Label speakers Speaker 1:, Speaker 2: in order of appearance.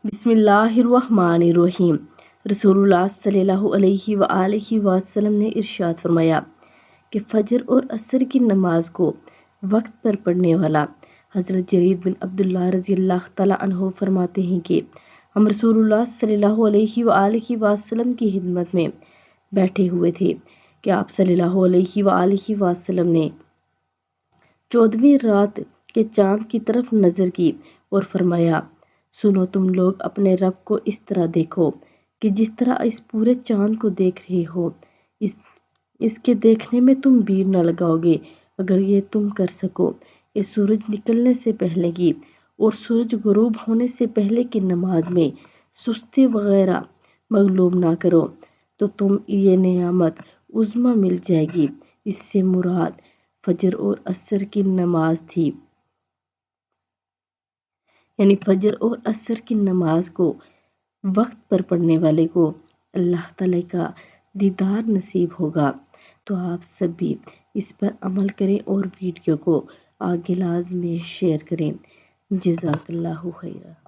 Speaker 1: بسم اللہ الرحمن الرحیم۔ رسول اللہ صلی اللہ علیہ وآلہ وسلم نے ارشاد فرمایا کہ فجر اور عصر کی نماز کو وقت پر پڑھنے والا حضرت جریر بن عبداللہ رضی اللہ تعالیٰ عنہ فرماتے ہیں کہ ہم رسول اللہ صلی اللہ علیہ وآلہ وسلم کی خدمت میں بیٹھے ہوئے تھے کہ آپ صلی اللہ علیہ وآلہ وسلم نے 14ویں رات کے چاند کی طرف نظر کی اور فرمایا، سنو تم لوگ اپنے رب کو اس طرح دیکھو کہ جس طرح اس پورے چاند کو دیکھ رہے ہو۔ اس کے دیکھنے میں تم بیر نہ لگاؤ گے اگر یہ تم کر سکو۔ یہ سورج نکلنے سے پہلے کی اور سورج غروب ہونے سے پہلے کی نماز میں سستی وغیرہ مغلوب نہ کرو تو تم یہ نعمت عظمیٰ مل جائے گی۔ اس سے مراد فجر اور عصر کی نماز تھی، یعنی فجر اور عصر کی نماز کو وقت پر پڑھنے والے کو اللہ تعالیٰ کا دیدار نصیب ہوگا۔ تو آپ سب بھی اس پر عمل کریں اور ویڈیو کو آگے لازمی شیئر کریں۔ جزاک اللہ خیرہ۔